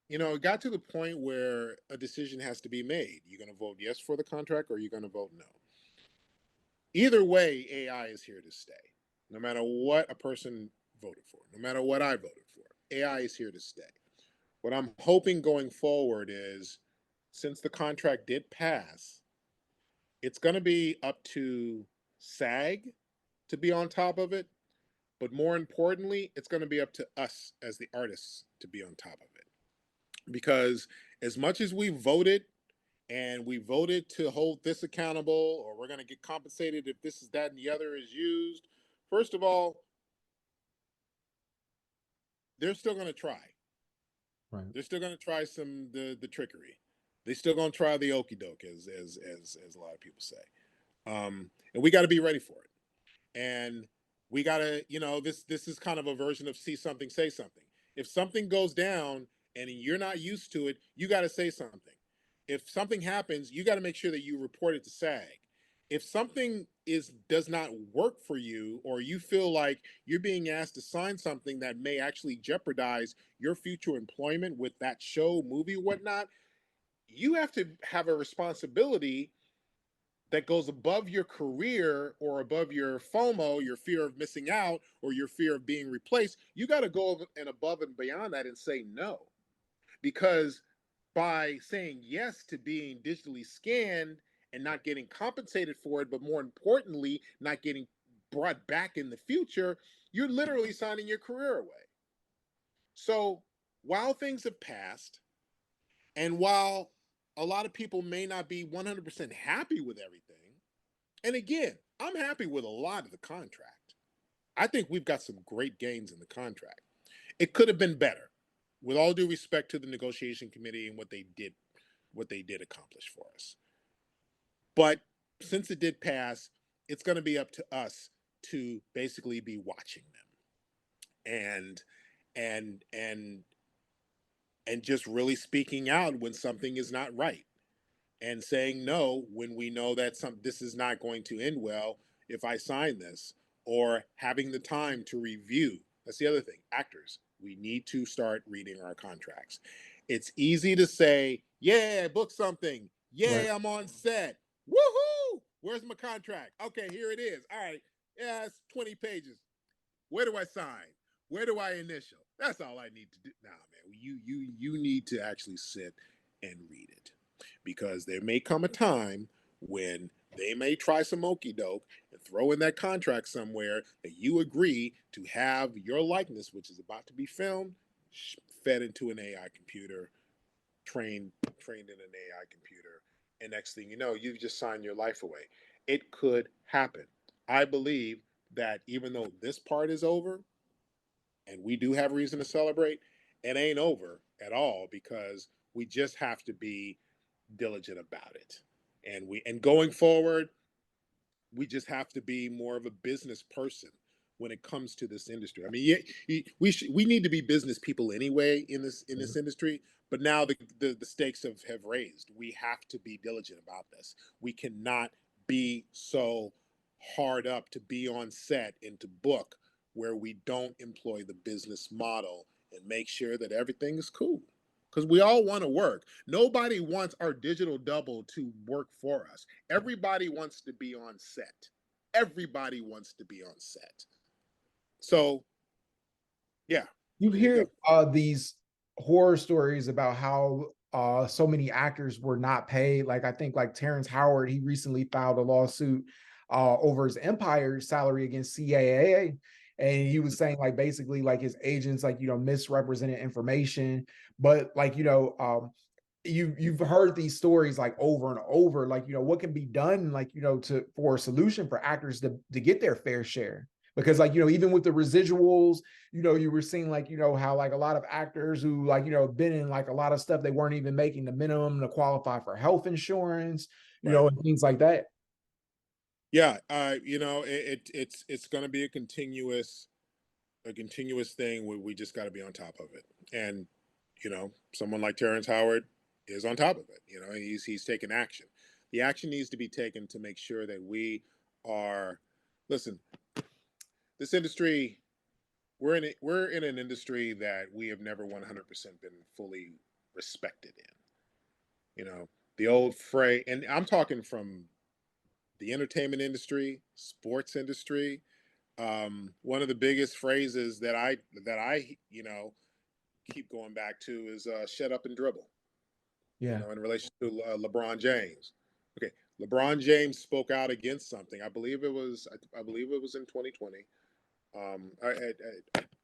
it got to the point where a decision has to be made. You're going to vote yes for the contract or you're going to vote no. Either way, AI is here to stay. No matter what a person voted for, no matter what I voted for, AI is here to stay. What I'm hoping going forward is, since the contract did pass, it's going to be up to SAG to be on top of it. But more importantly, it's going to be up to us as the artists to be on top of it. Because as much as we voted and we voted to hold this accountable, or we're going to get compensated if this is that and the other is used, first of all, they're still going to try. Right. They're still going to try some the trickery. They're still going to try the okey doke, as a lot of people say. And we got to be ready for it. And we got to, this is kind of a version of see something, say something. If something goes down and you're not used to it, you got to say something. If something happens, you got to make sure that you report it to SAG. If something does not work for you, or you feel like you're being asked to sign something that may actually jeopardize your future employment with that show, movie, whatnot, you have to have a responsibility that goes above your career or above your FOMO, your fear of missing out, or your fear of being replaced. You got to go and above and beyond that and say no. Because by saying yes to being digitally scanned and not getting compensated for it, but more importantly, not getting brought back in the future, you're literally signing your career away. So while things have passed, and while a lot of people may not be 100% happy with everything, and again, I'm happy with a lot of the contract. I think we've got some great gains in the contract. It could have been better, with all due respect to the negotiation committee and what they did accomplish for us. But since it did pass, it's going to be up to us to basically be watching them and and and and just really speaking out when something is not right, and saying no when we know that this is not going to end well if I sign this, or having the time to review. That's the other thing. Actors, we need to start reading our contracts. It's easy to say, "Yeah, book something. Right. Yeah, I'm on set. Woohoo! Where's my contract? Okay, here it is. All right. Yeah, it's 20 pages. Where do I sign? Where do I initial?" That's all I need to do. Nah, man, you need to actually sit and read it, because there may come a time when they may try some okey doke and throw in that contract somewhere that you agree to have your likeness, which is about to be filmed, fed into an AI computer, trained in an AI computer, and next thing you know, you've just signed your life away. It could happen. I believe that even though this part is over, and we do have reason to celebrate, it ain't over at all, because we just have to be diligent about it. And going forward, We just have to be more of a business person when it comes to this industry. I mean, yeah, we need to be business people anyway in this industry. But now the stakes have raised. We have to be diligent about this. We cannot be so hard up to be on set and to book where we don't employ the business model and make sure that everything is cool. Because we all want to work. Nobody wants our digital double to work for us. Everybody wants to be on set. Everybody wants to be on set. So, yeah, You there you hear go. these horror stories about how so many actors were not paid. Like I think like Terence Howard, he recently filed a lawsuit over his Empire salary against CAA. And he was saying like basically like his agents like misrepresented information, but like you've heard these stories like over and over, like what can be done like to for a solution for actors to get their fair share, because like even with the residuals, you were seeing like how like a lot of actors who like been in like a lot of stuff, they weren't even making the minimum to qualify for health insurance, Right. and things like that. Yeah, it's going to be a continuous thing where we just got to be on top of it. And someone like Terrence Howard is on top of it. He's taking action. The action needs to be taken to make sure that we are. Listen, this industry, we're in an industry that we have never 100% been fully respected in. The old phrase, and I'm talking from the entertainment industry, sports industry. One of the biggest phrases that I keep going back to is "shut up and dribble." Yeah. In relation to LeBron James. Okay, LeBron James spoke out against something. I believe it was in 2020. I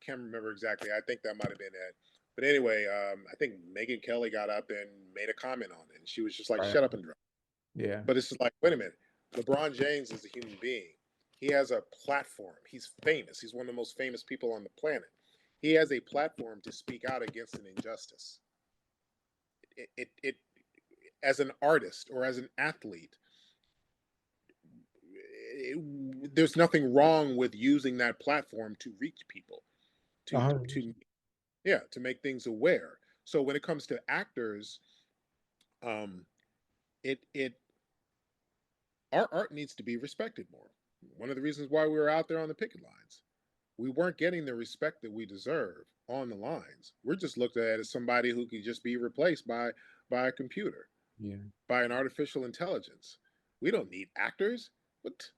can't remember exactly. I think that might have been it. But anyway, I think Megan Kelly got up and made a comment on it, and she was just like, Right. "Shut up and dribble." Yeah. But it's just like, wait a minute. LeBron James is a human being. He has a platform. He's famous. He's one of the most famous people on the planet. He has a platform to speak out against an injustice. It as an artist or as an athlete, there's nothing wrong with using that platform to reach people, to 100%. to yeah, to make things aware. So when it comes to actors, um, it our art needs to be respected more. One of the reasons why we were out there on the picket lines, we weren't getting the respect that we deserve on the lines. We're just looked at as somebody who could just be replaced by a computer, Yeah. by an artificial intelligence. We don't need actors. But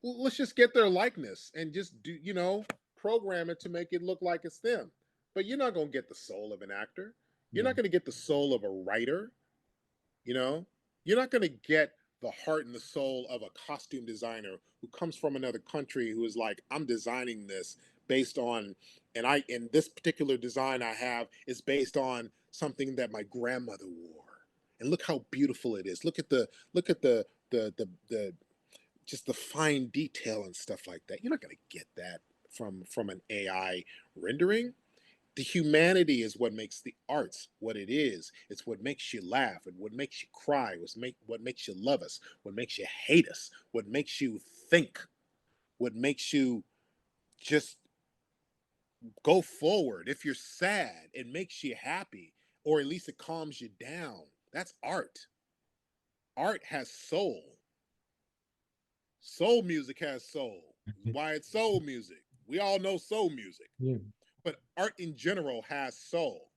let's just get their likeness and just program it to make it look like it's them. But you're not going to get the soul of an actor. You're Yeah. not going to get the soul of a writer. You know, you're not going to get the heart and the soul of a costume designer who comes from another country who is like, I'm designing this based on, and this particular design I have is based on something that my grandmother wore. And look how beautiful it is. Look at the just the fine detail and stuff like that. You're not going to get that from an AI rendering. The humanity is what makes the arts what it is. It's what makes you laugh and what makes you cry, what makes you love us, what makes you hate us, what makes you think, what makes you just go forward. If you're sad, it makes you happy, or at least it calms you down. That's art. Art has soul. Soul music has soul. Why it's soul music. We all know soul music. Yeah. But art in general has soul,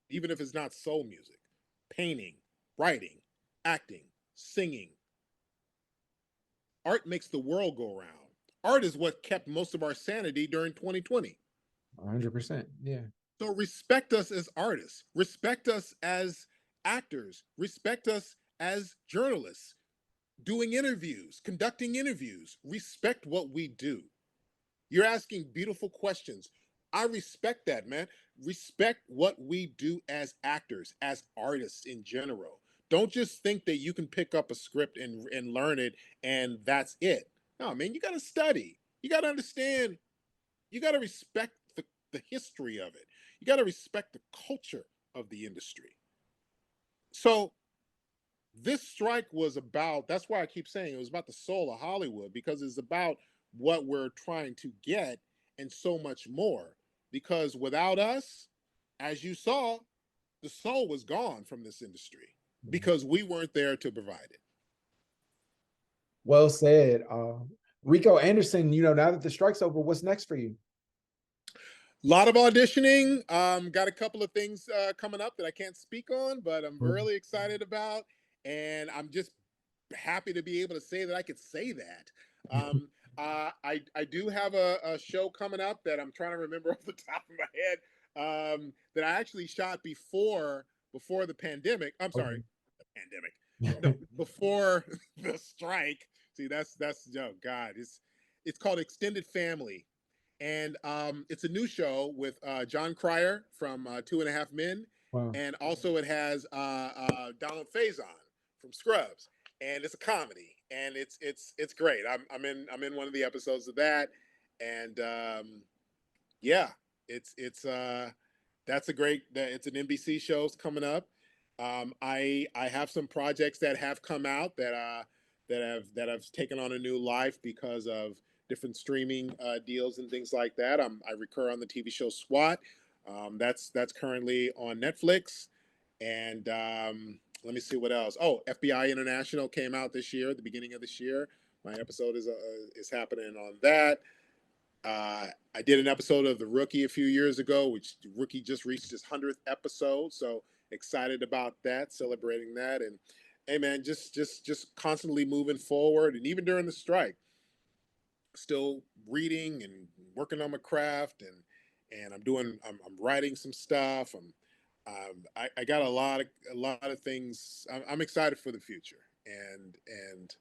even if it's not soul music. Painting, writing, acting, singing. Art makes the world go round. Art is what kept most of our sanity during 2020. 100%. Yeah. So respect us as artists, respect us as actors, respect us as journalists, doing interviews, conducting interviews. Respect what we do. You're asking beautiful questions. I respect that, man. Respect what we do as actors, as artists in general. Don't just think that you can pick up a script and learn it and that's it. No, man, you got to study. You got to understand. You got to respect the history of it. You got to respect the culture of the industry. So this strike was about, that's why I keep saying it was about the soul of Hollywood, because it's about what we're trying to get and so much more. Because without us, as you saw, the soul was gone from this industry because we weren't there to provide it. Well said. Rico Anderson, now that the strike's over, what's next for you? A lot of auditioning. Got a couple of things coming up that I can't speak on, but I'm really excited about. And I'm just happy to be able to say that I could say that. I do have a show coming up that I'm trying to remember off the top of my head, that I actually shot before the pandemic. I'm sorry, the pandemic. No, before the strike. See, that's oh God, it's called Extended Family, and it's a new show with John Cryer from Two and a Half Men, Wow. and also it has Donald Faison from Scrubs, and it's a comedy, and it's great. I'm in one of the episodes of that, and yeah, it's that's a great. It's an NBC show coming up. I have some projects that have come out that have taken on a new life because of different streaming deals and things like that. I recur on the TV show SWAT. That's currently on Netflix, and let me see what else. Oh, FBI International came out this year, at the beginning of this year. My episode is happening on that. I did an episode of The Rookie a few years ago, which The Rookie just reached his 100th episode. So excited about that, celebrating that, and hey, man, just constantly moving forward, and even during the strike, still reading and working on my craft, and I'm writing some stuff. I got a lot of things. I'm excited for the future, and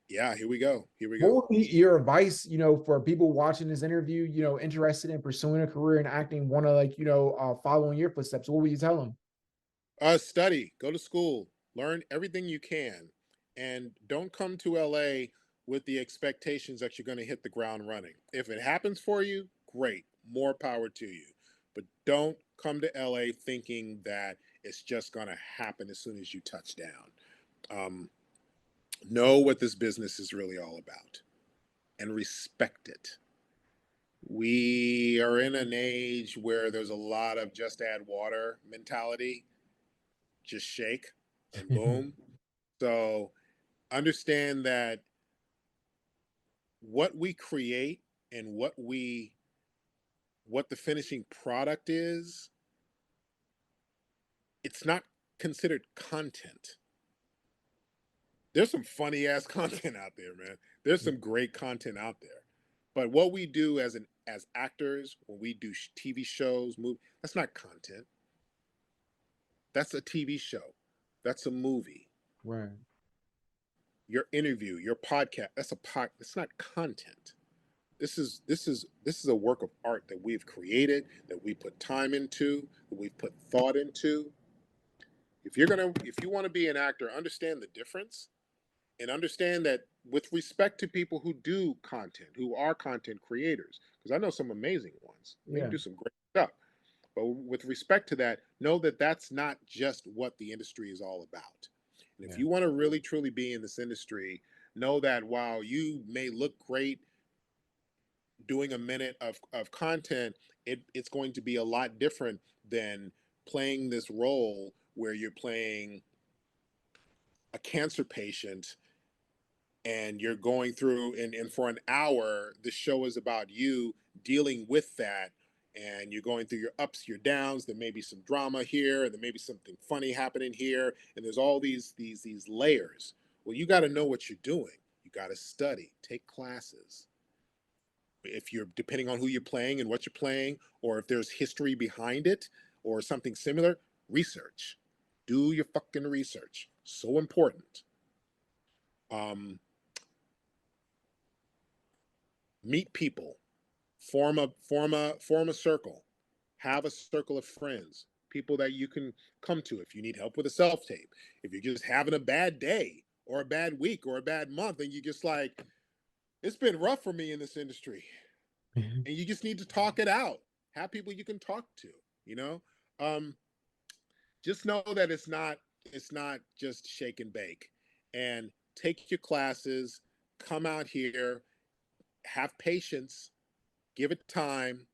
yeah, here we go. What would be your advice, for people watching this interview, interested in pursuing a career in acting, want to follow in your footsteps? What would you tell them? Study, go to school, learn everything you can, and don't come to LA with the expectations that you're going to hit the ground running. If it happens for you, great, more power to you. But don't come to LA thinking that it's just going to happen as soon as you touch down. Um, know what this business is really all about and respect it. We are in an age where there's a lot of just add water mentality, just shake and boom. So understand that what we create and what the finishing product is, it's not considered content. There's some funny ass content out there, man. There's some great content out there. But what we do as actors, when we do TV shows, that's not content. That's a TV show. That's a movie. Right. Your interview, your podcast, that's not content. This is a work of art that we've created, that we put time into, that we've put thought into. If you want to be an actor, understand the difference, and understand that with respect to people who do content, who are content creators, because I know some amazing ones, they Yeah. do some great stuff. But with respect to that, know that that's not just what the industry is all about. And if Yeah. you want to really truly be in this industry, know that while you may look great doing a minute of content, it's going to be a lot different than playing this role where you're playing a cancer patient and you're going through, and for an hour the show is about you dealing with that, and you're going through your ups, your downs. There may be some drama here, and there may be something funny happening here, and there's all these layers. Well, you got to know what you're doing. You got to study, take classes. If you're, depending on who you're playing and what you're playing, or if there's history behind it or something similar, research. Do your fucking research. So important. um Meet people, form a circle, have a circle of friends, people that you can come to if you need help with a self tape, if you're just having a bad day or a bad week or a bad month, and you just like, it's been rough for me in this industry, and you just need to talk it out. Have people you can talk to, you know. um just know that it's not just shake and bake. And take your classes, come out here, have patience, give it time.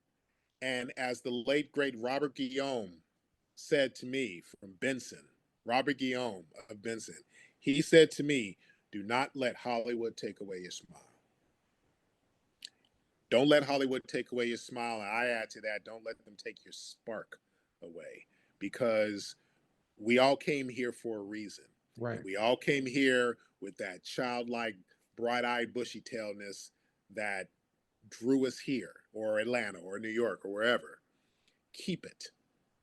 And as the late great Robert Guillaume said to me from Benson, Robert Guillaume of Benson, he said to me, do not let Hollywood take away your smile. Don't let Hollywood take away your smile. And I add to that, don't let them take your spark away, because we all came here for a reason. Right. We all came here with that childlike, bright-eyed bushy-tailedness that drew us here, or Atlanta, or New York, or wherever. Keep it.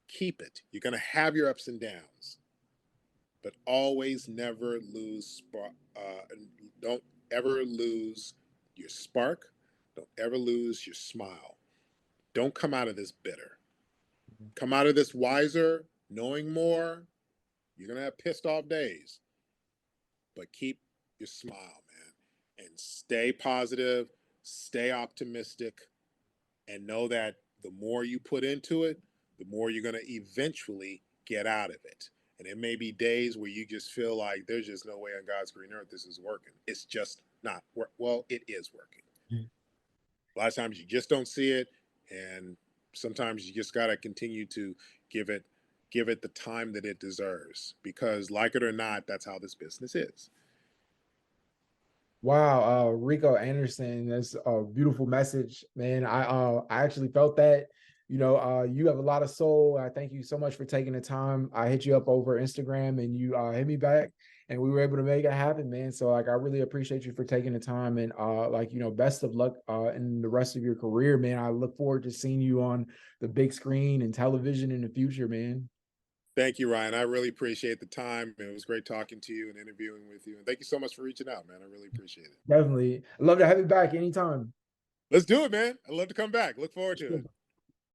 Keep it. You're going to have your ups and downs, but always never lose. Don't ever lose your spark. Don't ever lose your smile. Don't come out of this bitter. Come out of this wiser, knowing more. You're going to have pissed off days, but keep your smile, man, and stay positive, stay optimistic, and know that the more you put into it, the more you're going to eventually get out of it. And it may be days where you just feel like there's just no way on God's green earth this is working. It's just not work. Well, it is working. A lot of times you just don't see it, and sometimes you just got to continue to give it the time that it deserves, because like it or not, that's how this business is. Wow, Rico Anderson, that's a beautiful message, man. I actually felt that. You have a lot of soul. I thank you so much for taking the time. I hit you up over Instagram and you hit me back, and we were able to make it happen, man. So like, I really appreciate you for taking the time, and best of luck in the rest of your career, man. I look forward to seeing you on the big screen and television in the future, man. Thank you, Ryan. I really appreciate the time. It was great talking to you and interviewing with you. And thank you so much for reaching out, man. I really appreciate it. Definitely. I'd love to have you back anytime. Let's do it, man. I'd love to come back. Look forward to it.